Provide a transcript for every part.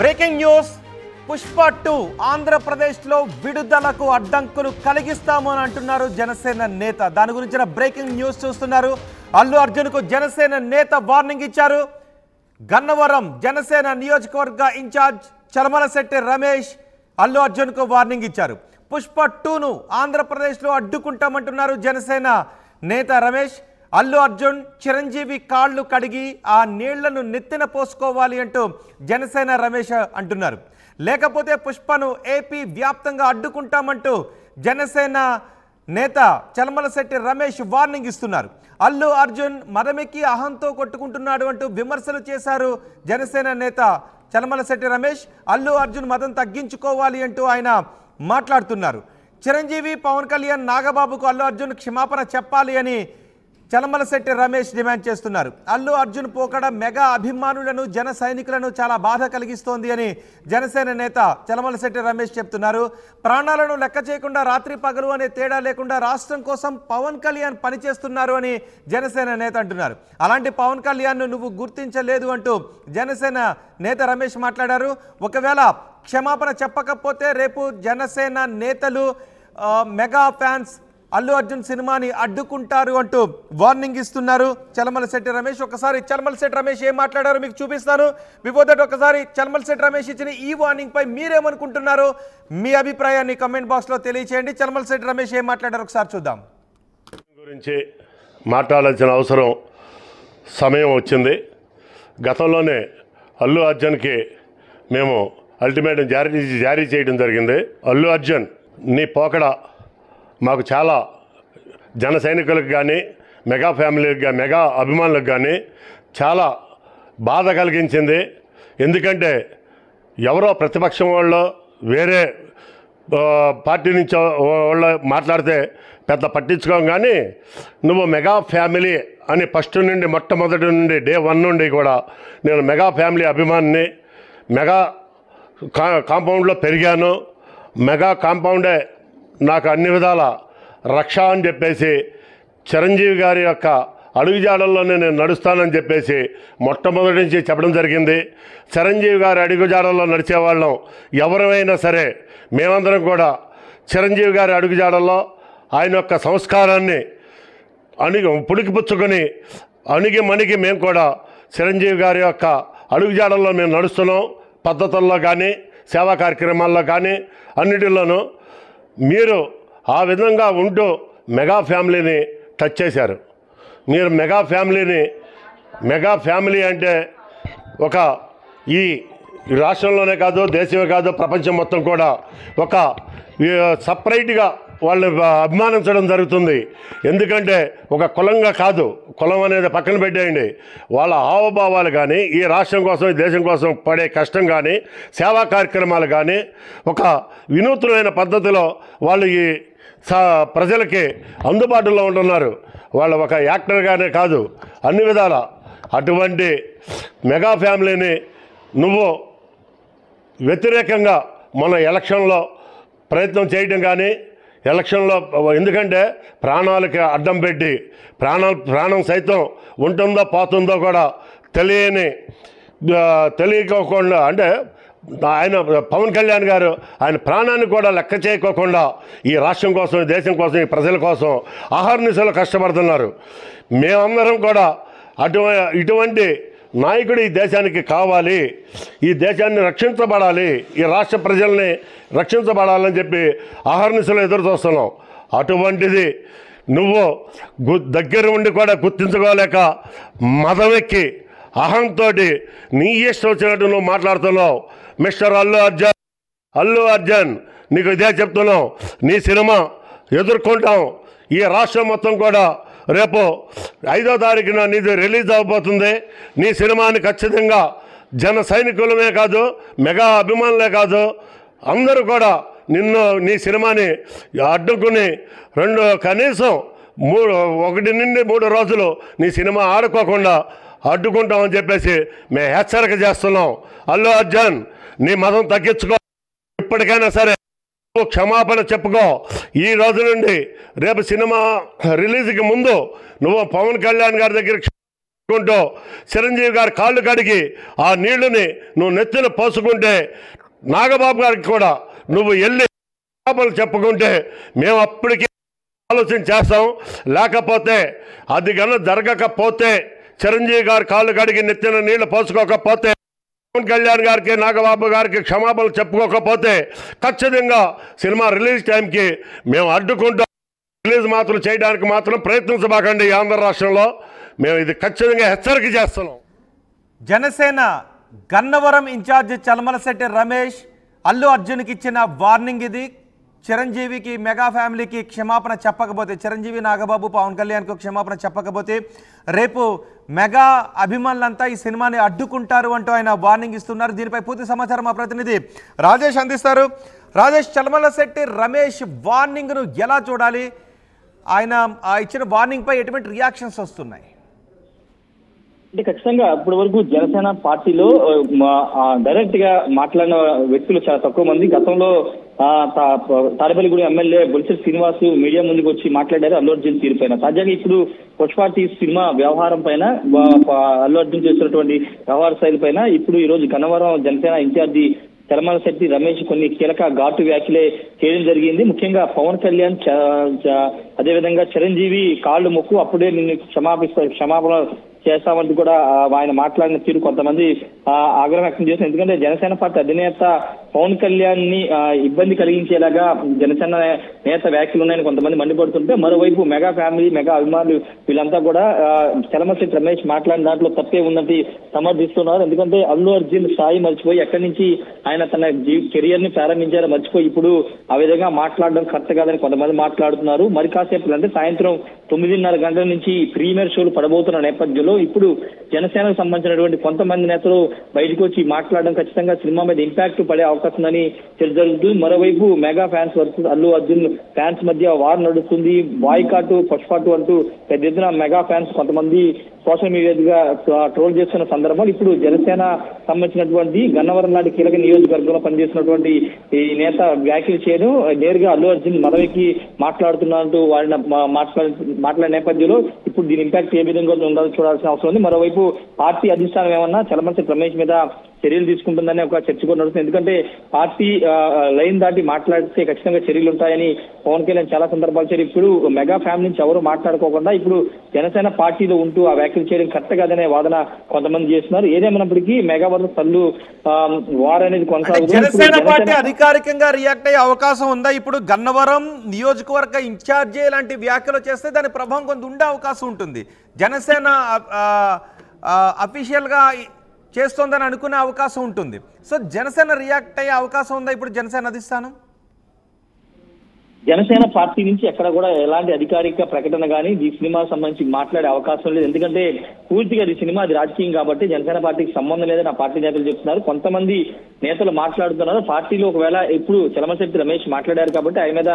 Breaking news Pushpa 2 ఆంధ్రప్రదేశ్లో విడుదలకు అడ్డంకులు కలిగిస్తాము అని అంటున్నారు జనసేన నేత. దాని గురించిన బ్రేకింగ్ న్యూస్ చూస్తున్నారు. అల్లు అర్జున్కు జనసేన నేత వార్నింగ్ ఇచ్చారు. గన్నవరం జనసేన నియోజకవర్గ ఇన్ఛార్జ్ చలమలశెట్టి రమేష్ అల్లు అర్జున్కు వార్నింగ్ ఇచ్చారు. పుష్ప 2ను ఆంధ్రప్రదేశ్లో అడ్డుకుంటామంటున్నారు జనసేన నేత రమేష్. అల్లు అర్జున్ చిరంజీవి కాళ్ళు కడిగి ఆ నీళ్లను నెత్తిన పోసుకోవాలి అంటూ జనసేన రమేష్ అంటున్నారు. లేకపోతే పుష్పను ఏపీ వ్యాప్తంగా అడ్డుకుంటామంటూ జనసేన నేత చలమలశెట్టి రమేష్ వార్నింగ్ ఇస్తున్నారు. అల్లు అర్జున్ మదమెక్కి అహంతో కొట్టుకుంటున్నాడు అంటూ విమర్శలు చేశారు జనసేన నేత చలమలశెట్టి రమేష్. అల్లు అర్జున్ మదం తగ్గించుకోవాలి అంటూ ఆయన మాట్లాడుతున్నారు. చిరంజీవి, పవన్ కళ్యాణ్, నాగబాబుకు అల్లు అర్జున్ క్షమాపణ చెప్పాలి అని చలమలశెట్టి రమేష్ డిమాండ్ చేస్తున్నారు. అల్లు అర్జున్ పోకడ మెగా అభిమానులను, జన సైనికులను చాలా బాధ కలిగిస్తోంది అని జనసేన నేత చలమలశెట్టి రమేష్ చెప్తున్నారు. ప్రాణాలను లెక్క చేయకుండా రాత్రి పగలు అనే తేడా లేకుండా రాష్ట్రం కోసం పవన్ కళ్యాణ్ పనిచేస్తున్నారు అని జనసేన నేత అంటున్నారు. అలాంటి పవన్ కళ్యాణ్ను నువ్వు గుర్తించలేదు అంటూ జనసేన నేత రమేష్ మాట్లాడారు. ఒకవేళ క్షమాపణ చెప్పకపోతే రేపు జనసేన నేతలు మెగా ఫ్యాన్స్ అల్లు అర్జున్ సినిమాని అడ్డుకుంటారు అంటూ వార్నింగ్ ఇస్తున్నారు చలమలశెట్టి రమేష్. ఒకసారి చలమలశెట్టి రమేష్ ఏం మాట్లాడారో మీకు చూపిస్తాను. బిఫోర్ దట్ ఒకసారి చలమలశెట్టి రమేష్ ఇచ్చిన ఈ వార్నింగ్ పై మీరేమనుకుంటున్నారు? మీ అభిప్రాయాన్ని కమెంట్ బాక్స్లో తెలియచేయండి. చలమలశెట్టి రమేష్ ఏం మాట్లాడారో ఒకసారి చూద్దాం. గురించి మాట్లాడాల్సిన అవసరం సమయం వచ్చింది. గతంలోనే అల్లు అర్జున్కి మేము అల్టిమేటం జారీ చేయడం జరిగింది. అల్లు అర్జున్ నీ పోకడ మాకు చాలా జన సైనికులకు కానీ, మెగా ఫ్యామిలీకి కానీ, మెగా అభిమానులకు కానీ చాలా బాధ కలిగించింది. ఎందుకంటే ఎవరో ప్రతిపక్షం వాళ్ళు, వేరే పార్టీ నుంచి వాళ్ళు మాట్లాడితే పెద్ద పట్టించుకోం, కానీ నువ్వు మెగా ఫ్యామిలీ అని ఫస్ట్ నుండి, మొట్టమొదటి నుండి, డే 1 నుండి కూడా నేను మెగా ఫ్యామిలీ అభిమానిని, మెగా కాంపౌండ్లో పెరిగాను, మెగా కాంపౌండే నాకు అన్ని విధాల రక్ష అని చెప్పేసి, చిరంజీవి గారి యొక్క అడుగుజాడల్లోనే నేను నడుస్తానని చెప్పేసి మొట్టమొదటి నుంచి చెప్పడం జరిగింది. చిరంజీవి గారి అడుగుజాడల్లో నడిచేవాళ్ళం ఎవరైనా సరే, మేమందరం కూడా చిరంజీవి గారి అడుగుజాడల్లో ఆయన యొక్క సంస్కారాన్ని పుడికిపుచ్చుకొని మణిగి మేము కూడా చిరంజీవి గారి యొక్క అడుగుజాడల్లో మేము నడుస్తున్నాం. పద్ధతుల్లో కానీ, సేవా కార్యక్రమాల్లో కానీ అన్నిటిలోనూ మీరు ఆ విధంగా ఉంటూ మెగా ఫ్యామిలీని టచ్ చేశారు. మీరు మెగా ఫ్యామిలీ అంటే ఒక ఈ రాష్ట్రంలోనే కాదు, దేశమే కాదు, ప్రపంచం మొత్తం కూడా ఒక సపరేట్గా వాళ్ళు అభిమానించడం జరుగుతుంది. ఎందుకంటే ఒక కులంగా కాదు, కులం అనేది పక్కన పెట్టేయండి, వాళ్ళ హావభావాలు కానీ, ఈ రాష్ట్రం కోసం, ఈ దేశం కోసం పడే కష్టం కానీ, సేవా కార్యక్రమాలు కానీ ఒక వినూత్నమైన పద్ధతిలో వాళ్ళు ఈ ప్రజలకి అందుబాటులో ఉంటున్నారు. వాళ్ళు ఒక యాక్టర్గానే కాదు, అన్ని విధాల అటువంటి మెగా ఫ్యామిలీని నువ్వు వ్యతిరేకంగా మన ఎలక్షన్లో ప్రయత్నం చేయడం కానీ, ఎలక్షన్లో ఎందుకంటే ప్రాణాలకి అడ్డం పెట్టి ప్రాణం సైతం ఉంటుందో పోతుందో కూడా తెలియకోకుండా, అంటే ఆయన పవన్ కళ్యాణ్ గారు ఆయన ప్రాణాన్ని కూడా లెక్క చేయకోకుండా ఈ రాష్ట్రం కోసం, ఈ దేశం కోసం, ఈ ప్రజల కోసం అహర్నిశలు కష్టపడుతున్నారు. మేమందరం కూడా ఇటువంటి నాయకుడు ఈ దేశానికి కావాలి, ఈ దేశాన్ని రక్షించబడాలి, ఈ రాష్ట్ర ప్రజల్ని రక్షించబడాలని చెప్పి అహర్నిశలు ఎదురు చూస్తున్నాం. అటువంటిది నువ్వు దగ్గర ఉండి కూడా గుర్తించుకోలేక మదమెక్కి అహంతో నీ ఇష్టం వచ్చినట్టు నువ్వు మాట్లాడుతున్నావు. మిస్టర్ అల్లు అర్జున్ నీకు ఇదే చెప్తున్నావు, నీ సినిమా ఎదుర్కొంటాం. ఈ రాష్ట్రం మొత్తం కూడా రేపు 5వ తారీఖున నీది రిలీజ్ అవబోతుంది. నీ సినిమాని ఖచ్చితంగా జన సైనికులమే కాదు, మెగా అభిమానులే కాదు, అందరూ కూడా నీ సినిమాని అడ్డుకుని కనీసం 1 నుండి 3 రోజులు నీ సినిమా ఆడుకోకుండా అడ్డుకుంటామని చెప్పేసి మేము హెచ్చరిక చేస్తున్నాం. అల్లు అర్జున్ నీ మదం తగ్గించుకో, ఇప్పటికైనా సరే క్షమాపణ చెప్పుకో. ఈ రోజు నుండి రేపు సినిమా రిలీజ్కి ముందు నువ్వు పవన్ కళ్యాణ్ గారి దగ్గర కుంటూ చిరంజీవి గారి కాళ్ళు కడిగి ఆ నీళ్లని నువ్వు నెత్తిన పోసుకుంటే నాగబాబు గారికి కూడా నువ్వు వెళ్ళి చెప్పుకుంటే మేము అప్పటికి ఆలోచన చేస్తాం. లేకపోతే అది కన్నా జరగకపోతే చిరంజీవి గారి కాళ్ళు కడిగి నెత్తిన నీళ్లు పోసుకోకపోతే పవన్ కళ్యాణ్ గారికి నాగబాబు గారికి క్షమాపణలు చెప్పుకోకపోతే ఖచ్చితంగా సినిమా రిలీజ్ టైంకి మేము అడ్డుకుంటాం. రిలీజ్ మాత్రం చేయడానికి మాత్రం ప్రయత్నించబాకండి. ఆంధ్ర రాష్ట్రంలో మేము ఇది ఖచ్చితంగా హెచ్చరిక చేస్తున్నాం. జనసేన గన్నవరం ఇన్ఛార్జ్ చలమలశెట్టి రమేష్ అల్లు అర్జున్కి ఇచ్చిన వార్నింగ్ ఇది. చిరంజీవికి మెగా ఫ్యామిలీకి క్షమాపణ చెప్పకపోతే, చిరంజీవి నాగబాబు పవన్ కళ్యాణ్కు క్షమాపణ చెప్పకపోతే రేపు మెగా అభిమానులంతా ఈ సినిమాని అడ్డుకుంటారు అంటూ ఆయన వార్నింగ్ ఇస్తున్నారు. దీనిపై పూర్తి సమాచారం మా ప్రతినిధి రాజేష్ అందిస్తారు. రాజేష్, చలమలశెట్టి రమేష్ వార్నింగ్ను ఎలా చూడాలి? ఆయన ఇచ్చిన వార్నింగ్పై ఎటువంటి రియాక్షన్స్ వస్తున్నాయి? అంటే ఖచ్చితంగా ఇప్పటి వరకు జనసేన పార్టీలో డైరెక్ట్ గా మాట్లాడిన వ్యక్తులు చాలా తక్కువ మంది. గతంలో తాడేపల్లిగూడెం ఎమ్మెల్యే బొలిశెట్టి శ్రీనివాస్ మీడియా ముందుకు వచ్చి మాట్లాడారు అల్లు అర్జున్ తీరు పైన. తాజాగా ఇప్పుడు పుష్ప సినిమా వ్యవహారం పైన, అల్లు అర్జున్ చేస్తున్నటువంటి వ్యవహార శైలి పైన ఇప్పుడు ఈ రోజు గన్నవరం జనసేన ఇన్ఛార్జి చలమలశెట్టి రమేష్ కొన్ని కీలక ఘాటు వ్యాఖ్యలే చేయడం జరిగింది. ముఖ్యంగా పవన్ కళ్యాణ్ అదేవిధంగా చిరంజీవి కాళ్ళు మొక్కు అప్పుడే నిన్ను క్షమాపణ చేస్తామంటూ కూడా ఆయన మాట్లాడిన తీరు కొంతమంది ఆగ్రహం వ్యక్తం చేశారు. ఎందుకంటే జనసేన పార్టీ అధినేత పవన్ కళ్యాణ్ ని ఇబ్బంది కలిగించేలాగా జనసేన నేత వ్యాఖ్యలు ఉన్నాయని కొంతమంది మండిపడుతుంటే, మరోవైపు మెగా ఫ్యామిలీ, మెగా అభిమానులు వీళ్ళంతా కూడా చలమలశెట్టి రమేష్ మాట్లాడిన దాంట్లో తప్పే ఉందని సమర్థిస్తున్నారు. ఎందుకంటే అల్లు అర్జున్ స్థాయి మర్చిపోయి ఎక్కడి నుంచి ఆయన తన కెరియర్ ని ప్రారంభించారో మర్చిపోయి ఇప్పుడు ఆ విధంగా మాట్లాడడం కరెక్ట్ కాదని కొంతమంది మాట్లాడుతున్నారు. మరి కాసేపు అంటే సాయంత్రం 9:30 గంటల నుంచి ప్రీమియర్ షోలు పడబోతున్న నేపథ్యంలో ఇప్పుడు జనసేనకు సంబంధించినటువంటి కొంతమంది నేతలు బయటకు వచ్చి మాట్లాడడం ఖచ్చితంగా సినిమా మీద ఇంపాక్ట్ పడే అవకాశం ఉందని జరుగుతుంది. మరోవైపు mega fans versus Allu Arjun fans మధ్య వార్ నడుస్తుంది. బాయ్కాట్ పుష్ప2 అంటూ పెద్ద ఎత్తున మెగా ఫ్యాన్స్ కొంతమంది సోషల్ మీడియాగా ట్రోల్ చేస్తున్న సందర్భాలు ఇప్పుడు జనసేన సంబంధించినటువంటి గన్నవరం లాంటి కీలక నియోజకవర్గంలో పనిచేసినటువంటి ఈ నేత వ్యాఖ్యలు చేయడం, నేరుగా అల్లు అర్జున్ మనవికి మాట్లాడుతున్నట్టు వాడిన మాట్లాడిన నేపథ్యంలో ఇప్పుడు దీని ఇంపాక్ట్ ఏ విధంగా ఉండాలో చూడాల్సిన అవసరం ఉంది. మరోవైపు పార్టీ అధిష్టానం ఏమన్నా చలమలశెట్టి రమేష్ మీద చర్యలు తీసుకుంటుందని ఒక చర్చ కూడా నడుస్తుంది. ఎందుకంటే పార్టీ లైన్ దాటి మాట్లాడితే ఖచ్చితంగా చర్యలు ఉంటాయని పవన్ కళ్యాణ్ చాలా సందర్భాలు చేరి ఇప్పుడు మెగా ఫ్యామిలీ నుంచి ఎవరు మాట్లాడుకోకుండా ఇప్పుడు జనసేన పార్టీలో ఉంటూ ఆ వ్యాఖ్యలు చేయడం కరెక్ట్ కాదనే వాదన కొంతమంది చేస్తున్నారు. ఏదేమైనప్పటికీ మెగా వర్సెస్ అల్లు వార్ అనేది కొనసాగుతుంది. జనసేన పార్టీ అధికారికంగా రియాక్ట్ అయ్యే అవకాశం ఉందా? ఇప్పుడు గన్నవరం నియోజకవర్గ ఇన్ఛార్జి లాంటి వ్యాఖ్యలు చేస్తే దాని ప్రభావం కొంత ఉండే అవకాశం ఉంటుంది. జనసేన అఫీషియల్ గా చేస్తోందని అనుకునే అవకాశం ఉంటుంది. సో జనసేన రియాక్ట్ అయ్యే అవకాశం ఉందా ఇప్పుడు జనసేన అధిష్టానం? జనసేన పార్టీ నుంచి ఎక్కడ కూడా ఎలాంటి అధికారిక ప్రకటన కానీ ఈ సినిమాకు సంబంధించి మాట్లాడే అవకాశం లేదు. ఎందుకంటే పూర్తిగా ఈ సినిమా అది రాజకీయం కాబట్టి జనసేన పార్టీకి సంబంధం లేదని ఆ పార్టీ నేతలు చెప్తున్నారు. కొంతమంది నేతలు మాట్లాడుతున్నారు. పార్టీలో ఒకవేళ ఇప్పుడు చలమలశెట్టి రమేష్ మాట్లాడారు కాబట్టి ఆయన మీద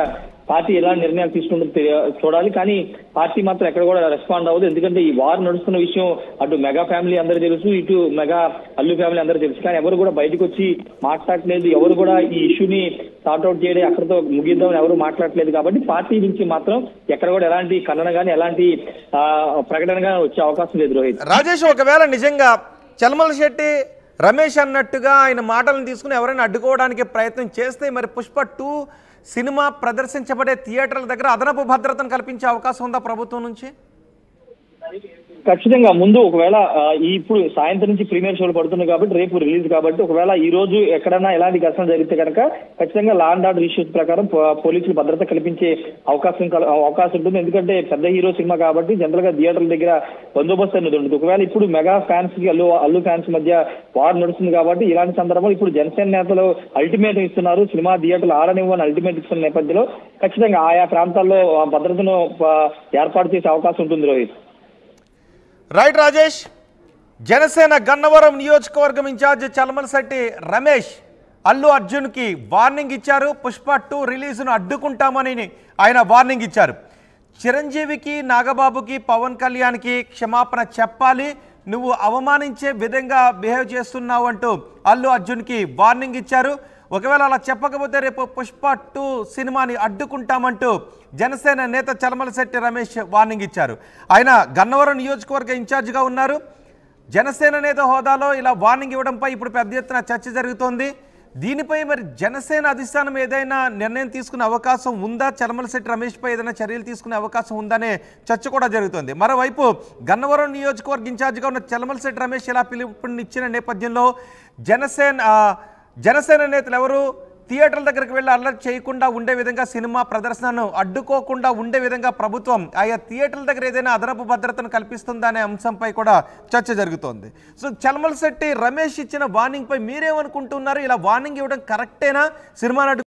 పార్టీ ఎలాంటి నిర్ణయాలు తీసుకుంటుందో చూడాలి. కానీ పార్టీ మాత్రం ఎక్కడ కూడా రెస్పాండ్ అవ్వదు. ఎందుకంటే ఈ వార్ నడుస్తున్న విషయం అటు మెగా ఫ్యామిలీ అందరూ తెలుసు, ఇటు మెగా అల్లు ఫ్యామిలీ అందరూ తెలుసు. కానీ ఎవరు కూడా బయటకు వచ్చి మాట్లాడలేదు. ఎవరు కూడా ఈ ఇష్యూని సార్ట్అవుట్ చేయడం, అక్కడితో ముగిద్దామని ఎవరు మాట్లాడలేదు. కాబట్టి పార్టీ నుంచి మాత్రం ఎక్కడ కూడా ఎలాంటి ఖండన కానీ ఎలాంటి ప్రకటన కానీ వచ్చే అవకాశం లేదు. రోహిత్, రాజేష్, ఒకవేళ నిజంగా చలమలశెట్టి రమేష్ అన్నట్టుగా ఆయన మాటలను తీసుకుని ఎవరైనా అడ్డుకోవడానికి ప్రయత్నం చేస్తే మరి పుష్ప2 సినిమా ప్రదర్శించబడే థియేటర్ల దగ్గర అదనపు భద్రతను కల్పించే అవకాశం ఉందా ప్రభుత్వం నుంచి? ఖచ్చితంగా ముందు ఒకవేళ ఇప్పుడు సాయంత్రం నుంచి ప్రీమియర్ షోలు పడుతున్నాయి కాబట్టి రేపు రిలీజ్ కాబట్టి ఒకవేళ ఈ రోజు ఎక్కడైనా ఎలాంటి ఘర్షణ జరిగితే కనుక ఖచ్చితంగా లా అండ్ ఆర్డర్ ఇష్యూస్ ప్రకారం పోలీసులు భద్రత కల్పించే అవకాశం ఉంటుంది. ఎందుకంటే పెద్ద హీరో సినిమా కాబట్టి జనరల్ గా థియేటర్ల దగ్గర బందోబస్తు అనేది ఉంటుంది. ఒకవేళ ఇప్పుడు మెగా ఫ్యాన్స్ కి అల్లు ఫ్యాన్స్ మధ్య వార్ నడుస్తుంది కాబట్టి ఇలాంటి సందర్భంలో ఇప్పుడు జనసేన నేతలు అల్టిమేట్ ఇస్తున్నారు. సినిమా థియేటర్లు ఆడనివ్వని అల్టిమేట్ ఇస్తున్న నేపథ్యంలో ఖచ్చితంగా ఆయా ప్రాంతాల్లో భద్రతను ఏర్పాటు చేసే అవకాశం ఉంటుంది. రోహిత్, రైట్ రాజేష్, జనసేన గన్నవరం నియోజకవర్గం ఇన్ఛార్జ్ చలమలశెట్టి రమేష్ అల్లు అర్జున్కి వార్నింగ్ ఇచ్చారు. పుష్ప2 రిలీజ్ను అడ్డుకుంటామని ఆయన వార్నింగ్ ఇచ్చారు. చిరంజీవికి, నాగబాబుకి, పవన్ కళ్యాణ్కి క్షమాపణ చెప్పాలి, నువ్వు అవమానించే విధంగా బిహేవ్ చేస్తున్నావు అంటూ అల్లు అర్జున్కి వార్నింగ్ ఇచ్చారు. ఒకవేళ అలా చెప్పకపోతే రేపు పుష్ప 2 సినిమాని అడ్డుకుంటామంటూ జనసేన నేత చలమలశెట్టి రమేష్ వార్నింగ్ ఇచ్చారు. ఆయన గన్నవరం నియోజకవర్గ ఇన్ఛార్జిగా ఉన్నారు. జనసేన నేత హోదాలో ఇలా వార్నింగ్ ఇవ్వడంపై ఇప్పుడు పెద్ద ఎత్తున చర్చ జరుగుతోంది. దీనిపై మరి జనసేన అధిష్టానం ఏదైనా నిర్ణయం తీసుకునే అవకాశం ఉందా, చలమలశెట్టి రమేష్పై ఏదైనా చర్యలు తీసుకునే అవకాశం ఉందనే చర్చ కూడా జరుగుతుంది. మరోవైపు గన్నవరం నియోజకవర్గ ఇన్ఛార్జిగా ఉన్న చలమలశెట్టి రమేష్ ఇలా పిలుపునిచ్చిన నేపథ్యంలో జనసేన నేతలు ఎవరు థియేటర్ల దగ్గరికి వెళ్ళి అలర్ట్ చేయకుండా ఉండే విధంగా, సినిమా ప్రదర్శనను అడ్డుకోకుండా ఉండే విధంగా ప్రభుత్వం ఆయా థియేటర్ల దగ్గర ఏదైనా అదనపు భద్రతను కల్పిస్తుందా అనే అంశంపై కూడా చర్చ జరుగుతోంది. సో చలమలశెట్టి రమేష్ ఇచ్చిన వార్నింగ్పై మీరేమనుకుంటున్నారు? ఇలా వార్నింగ్ ఇవ్వడం కరెక్టేనా? సినిమాను